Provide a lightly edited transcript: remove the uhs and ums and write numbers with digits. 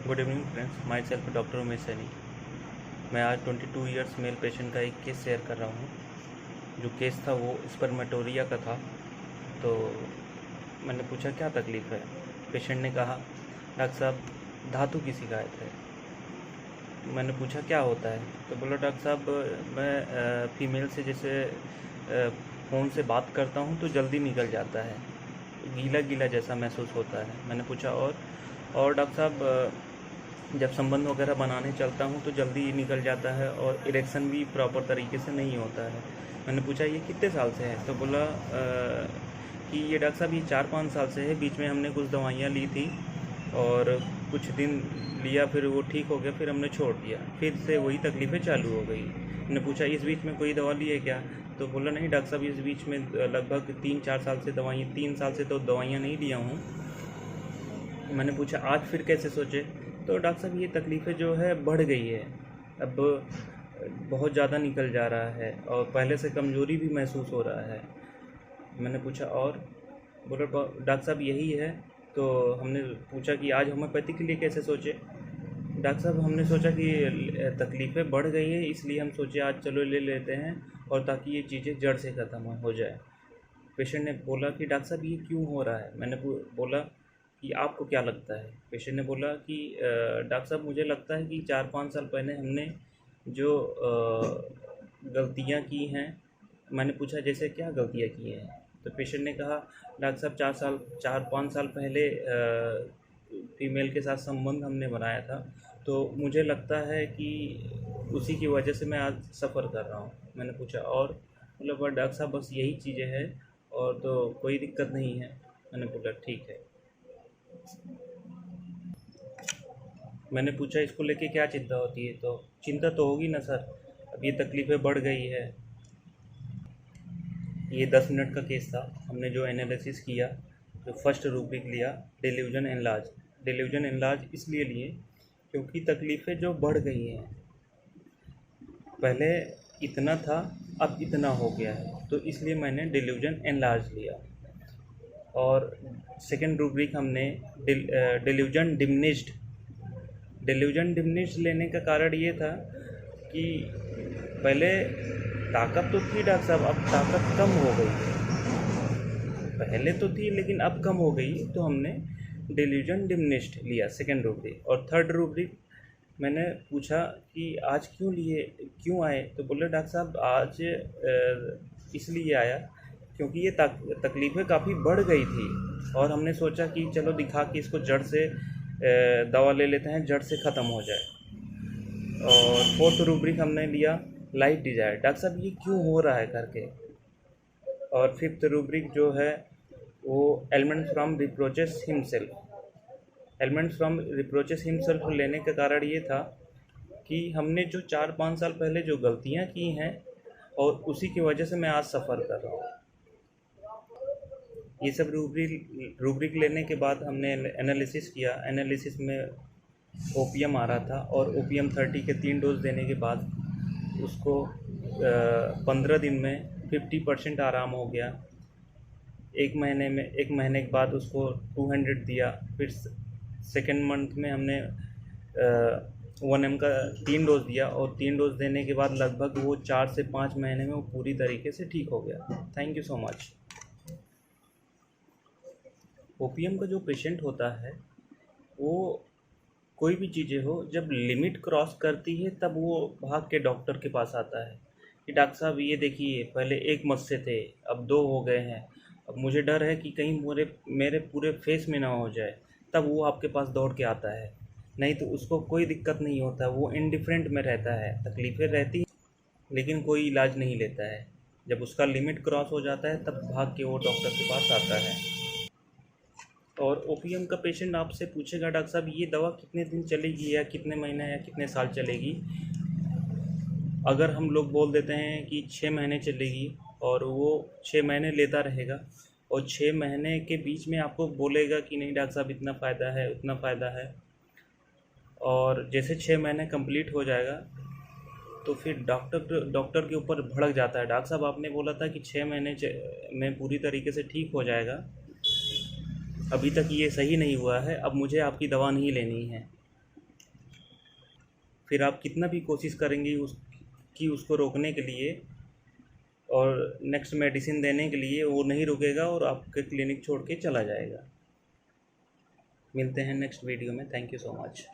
Good evening friends, my self doctor Umesh Saini. मैं आज 22 years male patient का एक केस शेयर कर रहा हूँ। जो केस था वो स्पर्मेटोरिया का था। तो मैंने पूछा क्या तकलीफ़ है। पेशेंट ने कहा डॉक्टर साहब धातु की शिकायत है। मैंने पूछा क्या होता है, तो बोला डॉक्टर साहब मैं फ़ीमेल से जैसे फ़ोन से बात करता हूँ तो जल्दी निकल जाता है, गीला गीला जैसा महसूस होता है। मैंने पूछा और डॉक्टर साहब जब संबंध वगैरह बनाने चलता हूँ तो जल्दी ही निकल जाता है और इरेक्शन भी प्रॉपर तरीके से नहीं होता है। मैंने पूछा ये कितने साल से है, तो बोला कि ये डॉक्टर साहब ये 4-5 साल से है। बीच में हमने कुछ दवाइयाँ ली थी और कुछ दिन लिया, फिर वो ठीक हो गया, फिर हमने छोड़ दिया, फिर से वही तकलीफ़ें चालू हो गई। मैंने पूछा इस बीच में कोई दवा ली है क्या, तो बोला नहीं डॉक्टर साहब इस बीच में लगभग 3-4 साल से दवाइयाँ 3 साल से तो दवाइयाँ नहीं लिया हूँ। मैंने पूछा आज फिर कैसे सोचे, तो डॉक्टर साहब ये तकलीफ़ें जो है बढ़ गई है, अब बहुत ज़्यादा निकल जा रहा है और पहले से कमज़ोरी भी महसूस हो रहा है। मैंने पूछा और, बोला डॉक्टर साहब यही है। तो हमने पूछा कि आज होम्योपैथी के लिए कैसे सोचे। डॉक्टर साहब हमने सोचा कि तकलीफ़ें बढ़ गई हैं, इसलिए हम सोचे आज चलो ले लेते हैं और ताकि ये चीज़ें जड़ से ख़त्म हो जाए। पेशेंट ने बोला कि डॉक्टर साहब ये क्यों हो रहा है। मैंने बोला कि आपको क्या लगता है। पेशेंट ने बोला कि डॉक्टर साहब मुझे लगता है कि 4-5 साल पहले हमने जो गलतियाँ की हैं। मैंने पूछा जैसे क्या गलतियाँ की हैं, तो पेशेंट ने कहा डॉक्टर साहब 4-5 साल पहले फीमेल के साथ संबंध हमने बनाया था, तो मुझे लगता है कि उसी की वजह से मैं आज सफ़र कर रहा हूँ। मैंने पूछा और, मतलब डॉक्टर साहब बस यही चीज़ें हैं और तो कोई दिक्कत नहीं है। मैंने बोला ठीक है। मैंने पूछा इसको लेके क्या चिंता होती है, तो चिंता तो होगी ना सर, अब ये तकलीफ़ें बढ़ गई है। ये 10 मिनट का केस था। हमने जो एनालिसिस किया, जो फर्स्ट रूब्रिक लिया डिल्यूजन एनलार्ज इसलिए लिए क्योंकि तकलीफ़ें जो बढ़ गई हैं, पहले इतना था अब इतना हो गया है, तो इसलिए मैंने डिल्यूजन एनलार्ज लिया। और सेकेंड रूब्रिक हमने डिल्यूजन डिमिनिश्ड लेने का कारण ये था कि पहले ताकत तो थी डॉक्टर साहब, अब ताकत कम हो गई है। पहले तो थी लेकिन अब कम हो गई, तो हमने डिल्यूजन डिमिनिश्ड लिया सेकेंड रूब्रिक। और थर्ड रूब्रिक मैंने पूछा कि आज क्यों आए, तो बोले डॉक्टर साहब आज इसलिए आया क्योंकि ये तकलीफ़ें काफ़ी बढ़ गई थी और हमने सोचा कि चलो दिखा के इसको जड़ से दवा ले लेते हैं, जड़ से ख़त्म हो जाए। और फोर्थ रूब्रिक हमने लिया लाइफ डिज़ायर, डॉक्टर साहब ये क्यों हो रहा है करके। और फिफ्थ रूब्रिक जो है वो एलिमेंट्स फ्रॉम रिप्रोचेस हिमसेल्फ लेने का कारण ये था कि हमने जो 4-5 साल पहले जो गलतियाँ की हैं और उसी की वजह से मैं आज सफ़र कर रहा हूँ। ये सब रूब्रिक लेने के बाद हमने एनालिसिस किया। एनालिसिस में ओपीएम आ रहा था और ओपीएम 30 के 3 डोज देने के बाद उसको 15 दिन में 50% आराम हो गया। एक महीने के बाद उसको 200 दिया। फिर सेकेंड मंथ में हमने 1 mg का 3 डोज दिया और 3 डोज देने के बाद लगभग वो 4 से 5 महीने में वो पूरी तरीके से ठीक हो गया। Thank you so much. OPM का जो पेशेंट होता है वो कोई भी चीज़ें हो, जब लिमिट क्रॉस करती है तब वो भाग के डॉक्टर के पास आता है कि डॉक्टर साहब ये देखिए पहले एक मस्से थे अब 2 हो गए हैं, अब मुझे डर है कि कहीं मेरे पूरे फेस में ना हो जाए। तब वो आपके पास दौड़ के आता है, नहीं तो उसको कोई दिक्कत नहीं होता, वो इंडिफरेंट में रहता है। तकलीफ़ें रहती हैं लेकिन कोई इलाज नहीं लेता है। जब उसका लिमिट क्रॉस हो जाता है तब भाग के वो डॉक्टर के पास आता है। और ओपीएम का पेशेंट आपसे पूछेगा डॉक्टर साहब ये दवा कितने दिन चलेगी या कितने महीने या कितने साल चलेगी। अगर हम लोग बोल देते हैं कि 6 महीने चलेगी और वो 6 महीने लेता रहेगा और 6 महीने के बीच में आपको बोलेगा कि नहीं डॉक्टर साहब इतना फ़ायदा है उतना फ़ायदा है, और जैसे 6 महीने कंप्लीट हो जाएगा तो फिर डॉक्टर के ऊपर भड़क जाता है। डॉक्टर साहब आपने बोला था कि 6 महीने में पूरी तरीके से ठीक हो जाएगा, अभी तक ये सही नहीं हुआ है, अब मुझे आपकी दवा नहीं लेनी है। फिर आप कितना भी कोशिश करेंगी उसको रोकने के लिए और नेक्स्ट मेडिसिन देने के लिए, वो नहीं रुकेगा और आपके क्लिनिक छोड़ के चला जाएगा। मिलते हैं नेक्स्ट वीडियो में। Thank you so much.